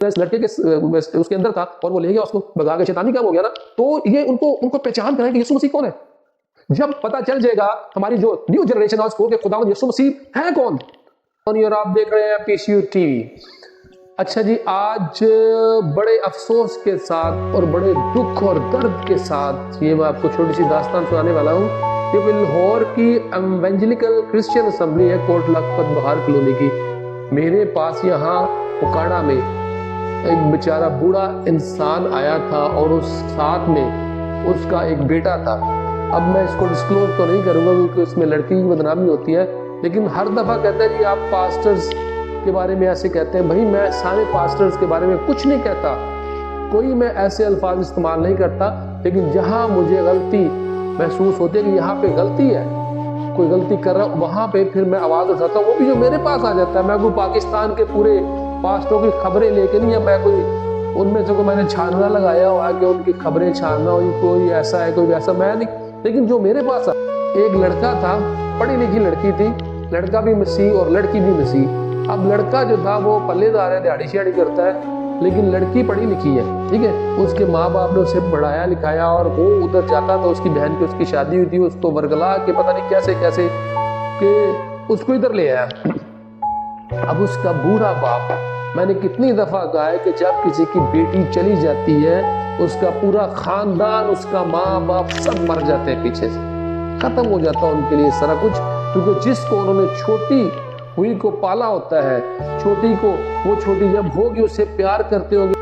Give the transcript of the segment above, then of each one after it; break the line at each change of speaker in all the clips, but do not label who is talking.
اس لڑکے کے اس کے اندر تھا اور وہ لے گیا اس کو بگا کے، شیطانی کام ہو گیا نا، تو یہ ان کو پہچان کریں کہ یسوع مسیح کون ہے۔ جب پتا چل جائے گا ہماری جو نیو جنریشن ہے اس کو کہ خداوند یسوع مسیح ہے کون۔ اور آپ دیکھ رہے ہیں پی سی یو ٹی وی۔ اچھا جی، آج بڑے افسوس کے ساتھ اور بڑے دکھ اور درد کے ساتھ یہ میں آپ کو چھوٹی سی داستان سنانے والا ہوں کہ لاہور کی ایونجلیکل کرسچین اسمبلی ہے، کوٹ لکھپت بہار کالونی کی۔ میرے پاس یہاں اکاڑا میں ایک بیچارہ بوڑھا انسان آیا تھا اور اس ساتھ میں اس کا ایک بیٹا تھا۔ اب میں اس کو ڈسکلوز تو نہیں کروں گا کیونکہ اس میں لڑکی کی بدنامی ہوتی ہے، لیکن ہر دفعہ کہتے ہیں جی آپ پاسٹرز کے بارے میں ایسے کہتے ہیں۔ بھائی میں سارے پاسٹرز کے بارے میں کچھ نہیں کہتا، کوئی میں ایسے الفاظ استعمال نہیں کرتا، لیکن جہاں مجھے غلطی محسوس ہوتی ہے کہ یہاں پہ غلطی ہے، کوئی غلطی کر رہا ہوں، وہاں پہ پھر میں آواز اٹھاتا ہوں، وہ بھی جو میرے پاس آ جاتا ہے۔ میں کوئی پاکستان کے پورے پاسٹروں کی خبریں لے کے نہیں، یا میں کوئی ان میں سے میں نے چھاننا لگایا ہوا کہ ان کی خبریں چھاننا ہو، کوئی ایسا ہے کوئی ویسا، میں نہیں۔ لیکن جو میرے پاس ایک لڑکا تھا، پڑھی لکھی لڑکی تھی، لڑکا بھی مسیح اور لڑکی بھی مسیح۔ اب لڑکا جو تھا وہ پلے دار ہے، دیہڑی شیاڑی کرتا ہے، لیکن لڑکی پڑھی لکھی ہے، ٹھیک ہے۔ اس کے ماں باپ نے اسے پڑھایا لکھایا، اور وہ ادھر جاتا تھا، اس کی بہن کی اس کی شادی ہوئی تھی، اس کو ورگلا کے پتہ نہیں کیسے کیسے کہ اس کو ادھر لے آیا۔ اب اس کا بوڑھا باپ، میں نے کتنی دفعہ کہا ہے کہ جب کسی کی بیٹی چلی جاتی ہے اس کا پورا خاندان، اس کا ماں باپ سب مر جاتے ہیں، پیچھے سے ختم ہو جاتا ان کے لیے سارا کچھ، کیونکہ جس کو انہوں نے چھوٹی ہوئی کو پالا ہوتا ہے، چھوٹی کو وہ چھوٹی جب ہوگی اس سے پیار کرتے ہوگے،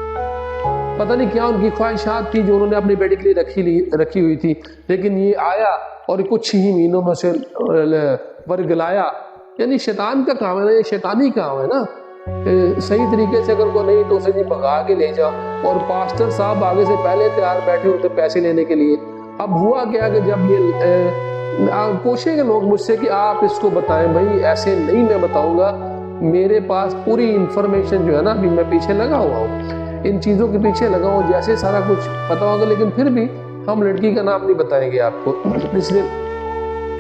پتہ نہیں کیا ان کی خواہشات تھی جو انہوں نے اپنی بیٹی کے لیے رکھی ہوئی تھی، لیکن یہ آیا اور کچھ ہی مہینوں میں سے ورگلایا۔ یعنی شیطان کا کام ہے نا، یہ شیطانی کام ہے نا۔ صحیح طریقے سے اگر کوئی نہیں تو اسے بھگا کے لے جاؤ، اور پاسٹر صاحب آگے سے پہلے تیار بیٹھے ہوتے پیسے لینے کے لیے۔ اب ہوا کیا کہ جب یہ پوچھیں گے لوگ مجھ سے کہ آپ اس کو بتائیں، بھائی ایسے نہیں میں بتاؤں گا، میرے پاس پوری انفارمیشن جو ہے نا، ابھی میں پیچھے لگا ہوا ہوں، ان چیزوں کے پیچھے لگا ہوں، جیسے سارا کچھ پتا ہوگا، لیکن پھر بھی ہم لڑکی کا نام نہیں بتائیں گے آپ کو، اس لیے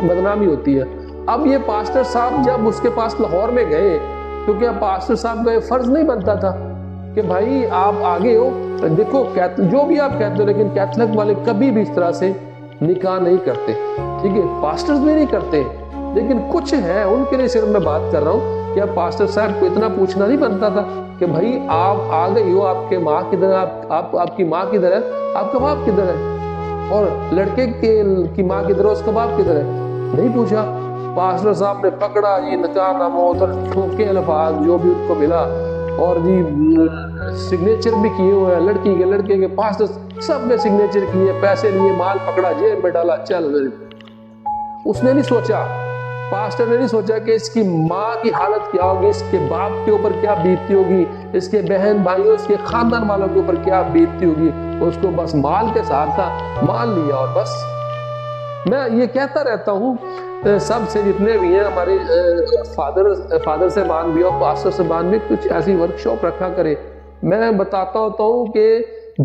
بدنامی ہوتی ہے۔ اب یہ پاسٹر صاحب جب اس کے پاس لاہور میں گئے، کیونکہ اب پاسٹر صاحب کا یہ فرض نہیں بنتا تھا کہ بھائی آپ آگے ہو، دیکھو جو بھی آپ کہتے ہو، لیکن کیتھولک والے کبھی بھی اس طرح سے نکاح نہیں کرتے، ٹھیک ہے، پاسٹرز بھی نہیں کرتے، لیکن کچھ ہیں ان کے لیے صرف میں بات کر رہا ہوں کہ اب پاسٹر صاحب کو اتنا پوچھنا نہیں بنتا تھا کہ بھائی آپ آ گئی ہو، آپ کے ماں کدھر ہے، آپ کی ماں کدھر ہے، آپ کا باپ کدھر ہے، اور لڑکے کی ماں کدھر ہے، اس کا باپ کدھر ہے، نہیں پوچھا۔ پاسٹر صاحب نے پکڑا یہ نکاح نامہ ادھر ٹھوکے الفاظ جو بھی ان کو ملا، اور جی سگنیچر بھی کیے ہوئے ہیں، لڑکی کے لڑکے کے پاسٹر سب نے سگنیچر کیے، پیسے لیے، مال پکڑا، جیب میں ڈالا، چل۔ اس نے نہیں سوچا، پاسٹر نے نہیں سوچا کہ اس کی ماں کی حالت کیا ہوگی، اس کے باپ کے اوپر کیا بیتتی ہوگی، اس کے بہن بھائیوں، اس کے خاندان والوں کے اوپر کیا بیتتی ہوگی۔ اس کو بس مال کے ساتھ تھا، مال لیا اور بس۔ میں یہ کہتا رہتا ہوں سب سے جتنے بھی ہیں ہمارے فادر سے مان بھی اور پاسٹر سے مان بھی کچھ ایسی ورکشاپ رکھا کرے۔ میں بتاتا ہوتا ہوں کہ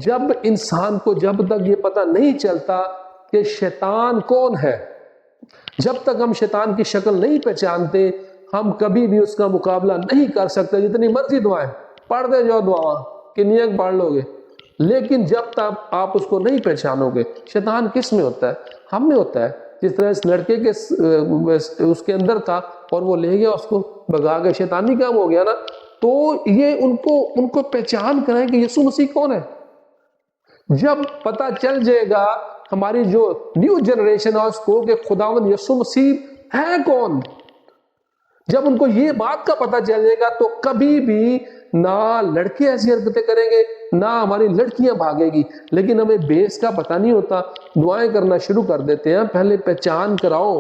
جب انسان کو جب تک یہ پتہ نہیں چلتا کہ شیطان کون ہے، جب تک ہم شیطان کی شکل نہیں پہچانتے، ہم کبھی بھی اس کا مقابلہ نہیں کر سکتے۔ جتنی مرضی دعائیں پڑھتے جاؤ، دعا کنی ایک پڑھ لو گے، لیکن جب تک آپ اس کو نہیں پہچانو گے، شیطان کس میں ہوتا ہے؟ ہم میں ہوتا ہے۔ جس طرح اس لڑکے کے اس کے اندر تھا اور وہ لے گیا اس کو بھگا کے، شیطانی کام ہو گیا نا۔ تو یہ ان کو پہچان کریں کہ یسوع مسیح کون ہے۔ جب پتہ چل جائے گا ہماری جو نیو جنریشن ہے اس کو کہ خداوند یسوع مسیح ہے کون، جب ان کو یہ بات کا پتہ چل جائے گا تو کبھی بھی نہ لڑکے ایسی حرکتیں کریں گے نہ ہماری لڑکیاں بھاگے گی۔ لیکن ہمیں بیس کا پتہ نہیں ہوتا، دعائیں کرنا شروع کر دیتے ہیں، پہلے پہچان کراؤ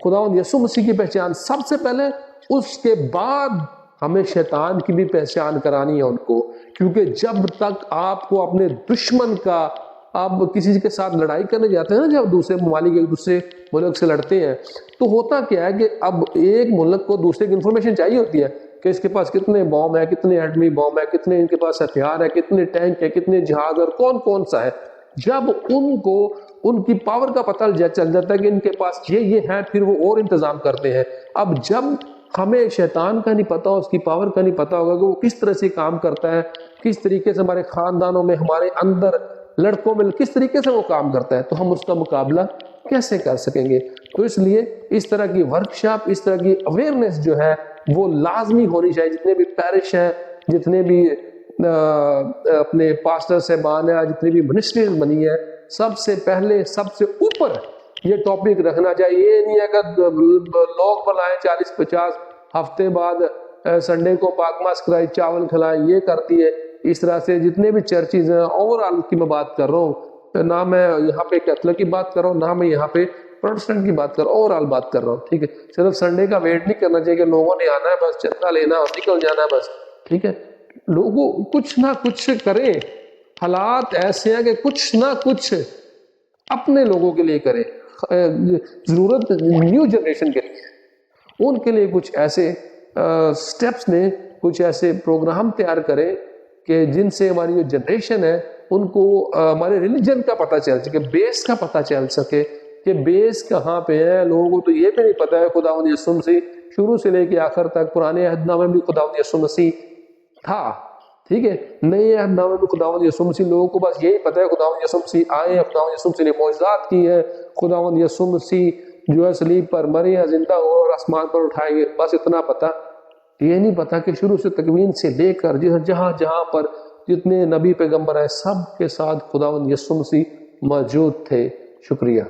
خداوند یسوع مسیح کی پہچان سب سے پہلے، اس کے بعد ہمیں شیطان کی بھی پہچان کرانی ہے ان کو۔ کیونکہ جب تک آپ کو اپنے دشمن کا، آپ کسی کے ساتھ لڑائی کرنے جاتے ہیں نا، جب دوسرے ممالک ایک دوسرے ملک سے لڑتے ہیں، تو ہوتا کیا ہے کہ اب ایک ملک کو دوسرے کی انفارمیشن چاہیے ہوتی ہے کہ اس کے پاس کتنے بوم ہے، کتنے ایٹمی بوم ہے، کتنے ان کے پاس ہتھیار ہے، کتنے ٹینک ہے، کتنے جہاز اور کون کون سا ہے۔ جب ان کو ان کی پاور کا پتہ چل جاتا ہے کہ ان کے پاس یہ ہے، پھر وہ اور انتظام کرتے ہیں۔ اب جب ہمیں شیطان کا نہیں پتا، اس کی پاور کا نہیں پتا ہوگا کہ وہ کس طرح سے کام کرتا ہے، کس طریقے سے ہمارے خاندانوں میں، ہمارے اندر لڑکوں میں کس طریقے سے وہ کام کرتا ہے، تو ہم اس کا مقابلہ کیسے کر سکیں گے؟ تو اس لیے اس طرح کی ورکشاپ، اس طرح کی اویئرنیس جو ہے وہ لازمی ہونی چاہیے. جتنے بھی پیرش ہیں، جتنے بھی اپنے پاسٹر صاحبان ہیں، جتنی بھی منسٹریز بنی ہے، سب سے پہلے سب سے اوپر یہ ٹاپک رکھنا چاہیے. یہ نہیں ہے کہ لوگ بلائیں 40-50 ہفتے بعد سنڈے کو پاک ماس کرائی، چاول کھلائیں، یہ کرتی ہے. اس طرح سے جتنے بھی چرچز ہیں، اوور آل کی میں بات کر رہا ہوں، نہ میں یہاں پہ کیتھولک کی بات کر رہا ہوں، نہ میں یہاں پہ پروٹسٹنٹ کی بات کر رہا ہوں، اوور آل بات کر رہا ہوں. ٹھیک ہے، صرف سنڈے کا ویٹ نہیں کرنا چاہیے کہ لوگوں نے آنا ہے بس چندہ لینا اور نکل جانا ہے بس. ٹھیک ہے، لوگوں کچھ نہ کچھ کریں. حالات ایسے ہیں کہ کچھ نہ کچھ اپنے لوگوں کے لیے کریں. ضرورت نیو جنریشن کے لیے، ان کے لیے کچھ ایسے سٹیپس لیں، کچھ ایسے پروگرام تیار کریں کہ جن سے ہماری جو جنریشن ہے ان کو ہمارے ریلیجن کا پتہ چل سکے، بیس کا پتہ چل سکے کہ بیس کہاں پہ ہے. لوگوں کو تو یہ بھی نہیں پتہ ہے خداوند یسوع مسیح شروع سے لے کے آخر تک پرانے عہد نامے میں بھی خداوند یسوع مسیح تھا. ٹھیک ہے، نئے عہد نامے میں خداوند یسوع مسیح، لوگوں کو بس یہی پتہ ہے خداوند یسوع مسیح آئے ہیں، خداوند یسوع مسیح نے معجزات کی ہیں، خداوند یسوع مسیح جو ہے صلیب پر مرے ہیں، زندہ ہو اور آسمان پر اٹھائے گئے. بس اتنا پتہ. یہ نہیں پتا کہ شروع سے تکوین سے لے کر جہاں جہاں پر جتنے نبی پیغمبر ہیں سب کے ساتھ خداوند یسوع مسیح موجود تھے. شکریہ.